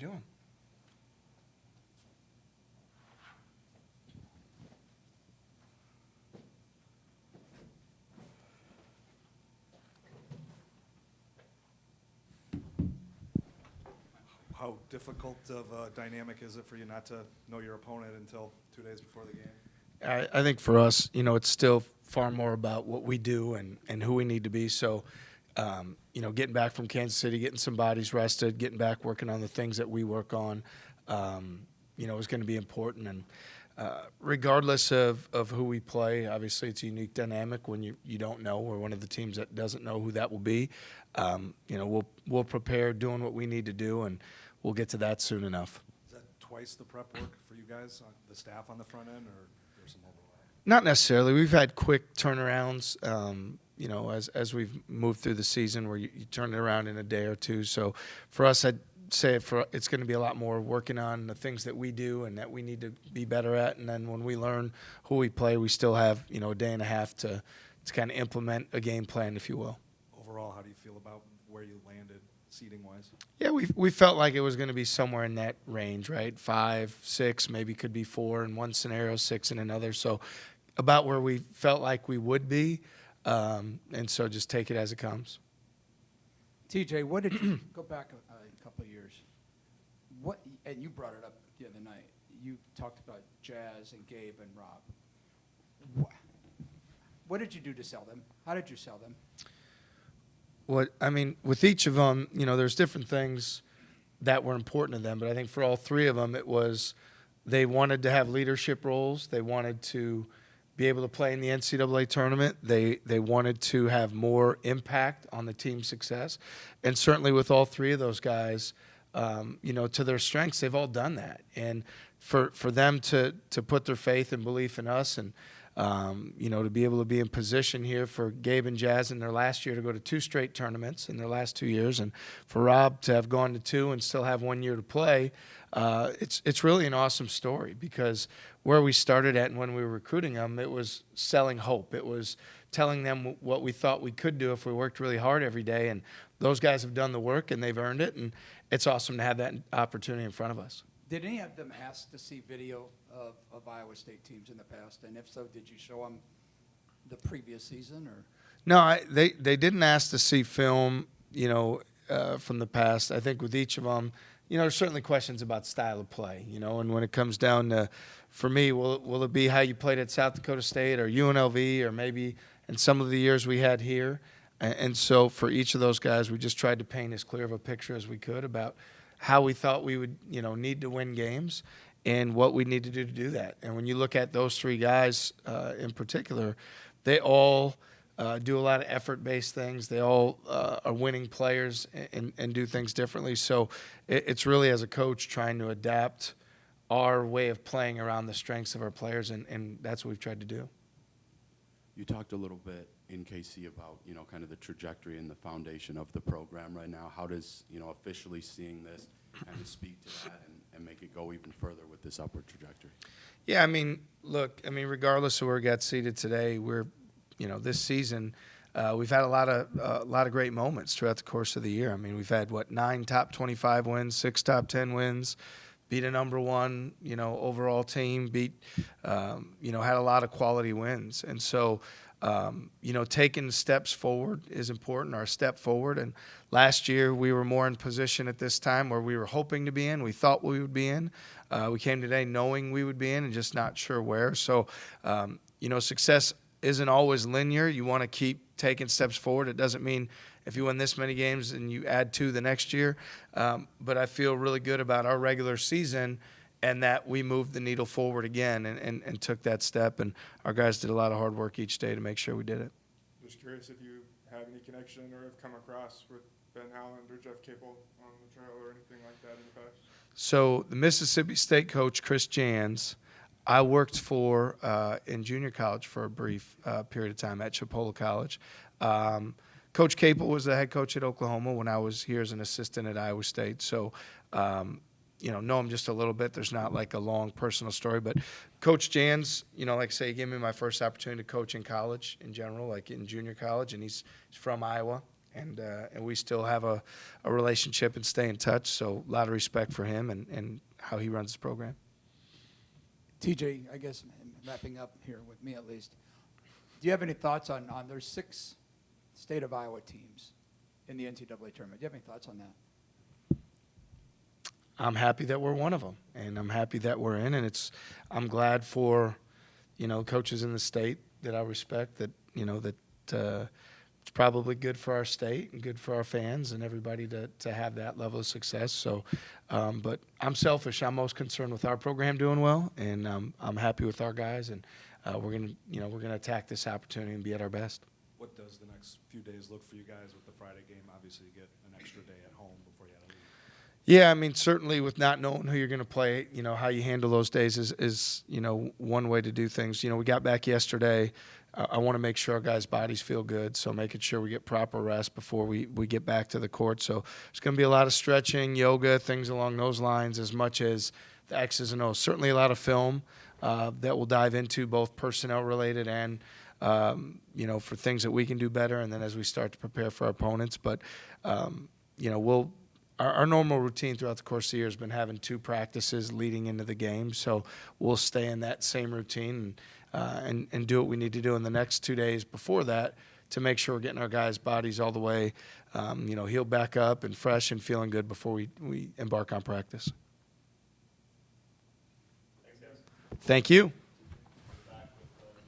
doing? How difficult of a dynamic is it for you not to know your opponent until 2 days before the game? I think for us, it's still far more about what we do and who we need to be. So, getting back from Kansas City, getting some bodies rested, getting back working on the things that we work on, is going to be important. And regardless of who we play, obviously it's a unique dynamic when you don't know. We're one of the teams that doesn't know who that will be. We'll prepare doing what we need to do, and we'll get to that soon enough. Is that twice the prep work for you guys, the staff on the front end, or there's some overlap? Not necessarily. We've had quick turnarounds, as we've moved through the season where you turn it around in a day or two. So for us, I'd say it's going to be a lot more working on the things that we do and that we need to be better at. And then when we learn who we play, we still have, a day and a half to kind of implement a game plan, if you will. Overall, how do you feel about where you landed seating-wise? Yeah, we felt like it was going to be somewhere in that range, right? 5, 6, maybe could be 4 in one scenario, 6 in another. So about where we felt like we would be, and so just take it as it comes. TJ, what did you go back a couple of years? And you brought it up the other night. You talked about Jazz and Gabe and Rob. What did you do to sell them? How did you sell them? With each of them, there's different things that were important to them, but I think for all three of them, it was they wanted to have leadership roles. They wanted to be able to play in the NCAA tournament. They wanted to have more impact on the team's success. And certainly with all three of those guys, to their strengths, they've all done that. And for them to put their faith and belief in us and, to be able to be in position here for Gabe and Jazz in their last year to go to 2 straight tournaments in their last 2 years, and for Rob to have gone to 2 and still have 1 year to play, it's really an awesome story because where we started at and when we were recruiting them, it was selling hope. It was telling them what we thought we could do if we worked really hard every day, and those guys have done the work and they've earned it, and it's awesome to have that opportunity in front of us. Did any of them ask to see video of Iowa State teams in the past? And if so, did you show them the previous season? Or No, they didn't ask to see film, from the past. I think with each of them, there's certainly questions about style of play, and when it comes down to, for me, will it be how you played at South Dakota State or UNLV or maybe in some of the years we had here? And so for each of those guys, we just tried to paint as clear of a picture as we could about how we thought we would, need to win games and what we need to do that. And when you look at those three guys in particular, they all do a lot of effort-based things. They all are winning players and do things differently. So it's really, as a coach, trying to adapt our way of playing around the strengths of our players, and that's what we've tried to do. You talked a little bit in KC about, kind of the trajectory and the foundation of the program right now. How does, officially seeing this kind of speak to that and make it go even further with this upward trajectory? Yeah, regardless of where we got seated today, we're, this season, we've had a lot of great moments throughout the course of the year. We've had, 9 top 25 wins, 6 top 10 wins, beat a number 1, overall team, had a lot of quality wins. And so, taking steps forward is important, or a step forward. And last year we were more in position at this time where we were hoping to be in. We thought we would be in. We came today knowing we would be in and just not sure where. So, success isn't always linear. You want to keep taking steps forward. It doesn't mean if you win this many games and you add 2 the next year. But I feel really good about our regular season and that we moved the needle forward again and took that step. And our guys did a lot of hard work each day to make sure we did it. Just curious if you have any connection or have come across with Ben Howland or Jeff Capel on the trail or anything like that in the past. So the Mississippi State coach, Chris Jans, I worked for in junior college for a brief period of time at Chipola College. Coach Capel was the head coach at Oklahoma when I was here as an assistant at Iowa State. So, know him just a little bit. There's not like a long personal story, but Coach Jans, like I say, he gave me my first opportunity to coach in college in general, like in junior college, and he's from Iowa. And we still have a relationship and stay in touch. So a lot of respect for him and how he runs his program. TJ, I guess wrapping up here with me at least, do you have any thoughts on there's 6 state of Iowa teams in the NCAA tournament? Do you have any thoughts on that? I'm happy that we're one of them, and I'm happy that we're in. And I'm glad for, coaches in the state that I respect that, it's probably good for our state and good for our fans and everybody to have that level of success. So, but I'm selfish. I'm most concerned with our program doing well, and I'm happy with our guys, and we're gonna attack this opportunity and be at our best. What does the next few days look for you guys with the Friday game? Obviously, you get an extra day at home before you have to leave. Yeah, I mean, certainly with not knowing who you're going to play, how you handle those days is one way to do things. We got back yesterday. I want to make sure our guys' bodies feel good, so making sure we get proper rest before we get back to the court. So there's going to be a lot of stretching, yoga, things along those lines, as much as the X's and O's. Certainly a lot of film that we'll dive into, both personnel-related and, for things that we can do better, and then as we start to prepare for our opponents. But, Our normal routine throughout the course of the year has been having 2 practices leading into the game, so we'll stay in that same routine and do what we need to do in the next 2 days before that to make sure we're getting our guys' bodies all the way, healed back up and fresh and feeling good before we embark on practice. Thanks, guys. Thank you.